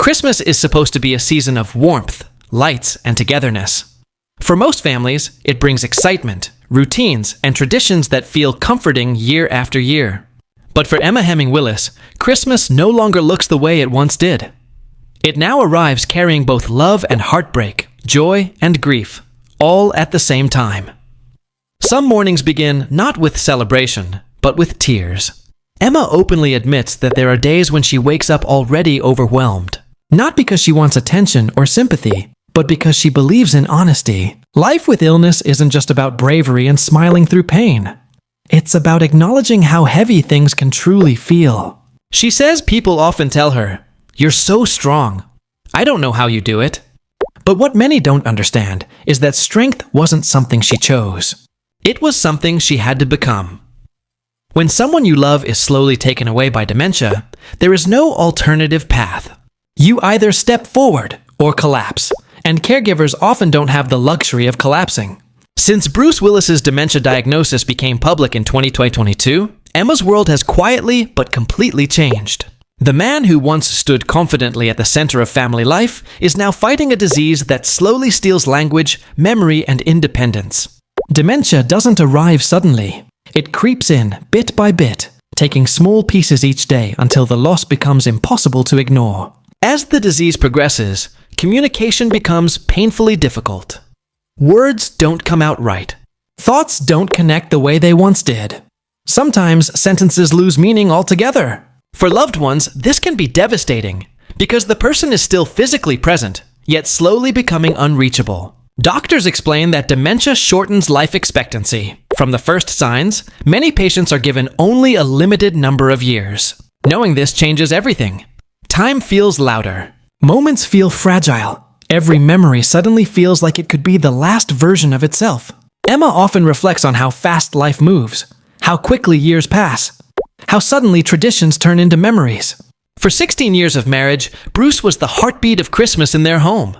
Christmas is supposed to be a season of warmth, lights, and togetherness. For most families, it brings excitement, routines, and traditions that feel comforting year after year. But for Emma Heming Willis, Christmas no longer looks the way it once did. It now arrives carrying both love and heartbreak, joy and grief, all at the same time. Some mornings begin not with celebration, but with tears. Emma openly admits that there are days when she wakes up already overwhelmed. Not because she wants attention or sympathy, but because she believes in honesty. Life with illness isn't just about bravery and smiling through pain. It's about acknowledging how heavy things can truly feel. She says people often tell her, "You're so strong. I don't know how you do it." But what many don't understand is that strength wasn't something she chose. It was something she had to become. When someone you love is slowly taken away by dementia, there is no alternative path. You either step forward or collapse, and caregivers often don't have the luxury of collapsing. Since Bruce Willis's dementia diagnosis became public in 2022, Emma's world has quietly but completely changed. The man who once stood confidently at the center of family life is now fighting a disease that slowly steals language, memory, and independence. Dementia doesn't arrive suddenly. It creeps in bit by bit, taking small pieces each day until the loss becomes impossible to ignore. As the disease progresses, communication becomes painfully difficult. Words don't come out right. Thoughts don't connect the way they once did. Sometimes sentences lose meaning altogether. For loved ones, this can be devastating because the person is still physically present, yet slowly becoming unreachable. Doctors explain that dementia shortens life expectancy. From the first signs, many patients are given only a limited number of years. Knowing this changes everything. Time feels louder. Moments feel fragile. Every memory suddenly feels like it could be the last version of itself. Emma often reflects on how fast life moves, how quickly years pass, how suddenly traditions turn into memories. For 16 years of marriage, Bruce was the heartbeat of Christmas in their home.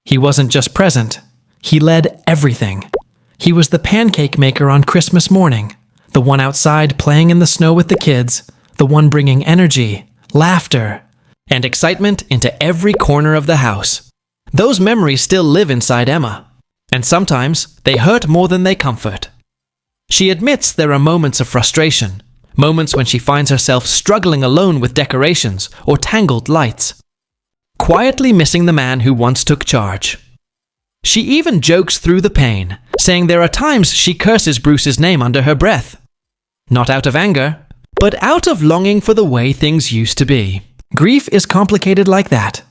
He wasn't just present. He led everything. He was the pancake maker on Christmas morning, the one outside playing in the snow with the kids, the one bringing energy, laughter, and excitement into every corner of the house. Those memories still live inside Emma, and sometimes they hurt more than they comfort. She admits there are moments of frustration, moments when she finds herself struggling alone with decorations or tangled lights, quietly missing the man who once took charge. She even jokes through the pain, saying there are times she curses Bruce's name under her breath. Not out of anger, but out of longing for the way things used to be. Grief is complicated like that.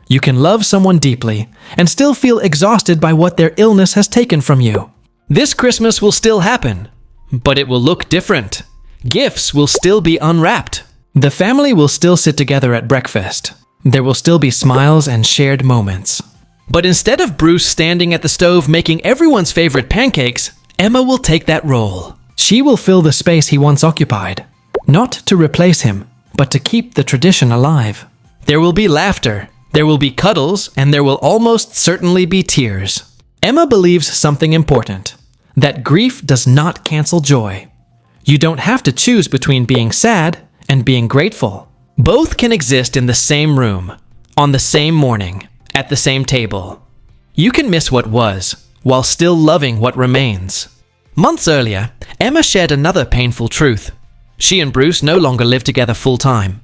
You can love someone deeply and still feel exhausted by what their illness has taken from you. This Christmas will still happen, but it will look different. Gifts will still be unwrapped. The family will still sit together at breakfast. There will still be smiles and shared moments. But instead of Bruce standing at the stove making everyone's favorite pancakes, Emma will take that role. She will fill the space he once occupied, not to replace him, but to keep the tradition alive. There will be laughter, there will be cuddles, and there will almost certainly be tears. Emma believes something important, that grief does not cancel joy. You don't have to choose between being sad and being grateful. Both can exist in the same room, on the same morning, at the same table. You can miss what was, while still loving what remains. Months earlier, Emma shared another painful truth. She and Bruce no longer live together full-time.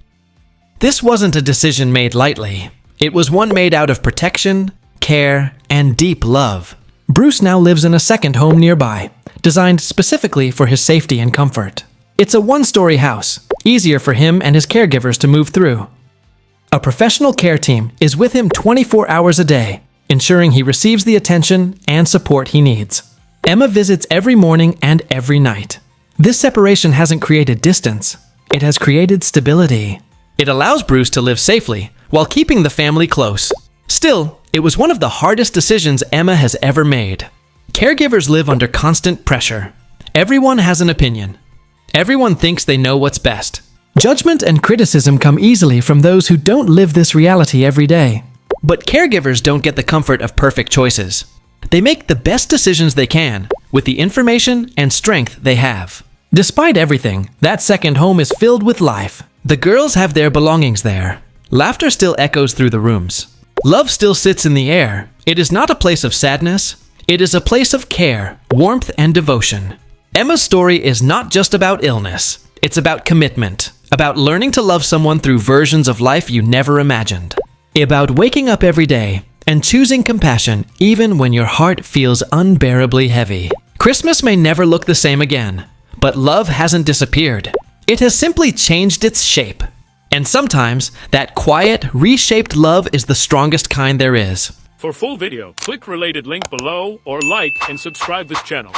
This wasn't a decision made lightly. It was one made out of protection, care, and deep love. Bruce now lives in a second home nearby, designed specifically for his safety and comfort. It's a one-story house, easier for him and his caregivers to move through. A professional care team is with him 24 hours a day, ensuring he receives the attention and support he needs. Emma visits every morning and every night. This separation hasn't created distance. It has created stability. It allows Bruce to live safely while keeping the family close. Still, it was one of the hardest decisions Emma has ever made. Caregivers live under constant pressure. Everyone has an opinion. Everyone thinks they know what's best. Judgment and criticism come easily from those who don't live this reality every day. But caregivers don't get the comfort of perfect choices. They make the best decisions they can with the information and strength they have. Despite everything, that second home is filled with life. The girls have their belongings there. Laughter still echoes through the rooms. Love still sits in the air. It is not a place of sadness. It is a place of care, warmth, and devotion. Emma's story is not just about illness. It's about commitment, about learning to love someone through versions of life you never imagined, about waking up every day and choosing compassion even when your heart feels unbearably heavy. Christmas may never look the same again, but love hasn't disappeared. It has simply changed its shape. And sometimes, that quiet, reshaped love is the strongest kind there is. For full video, click related link below or like and subscribe this channel.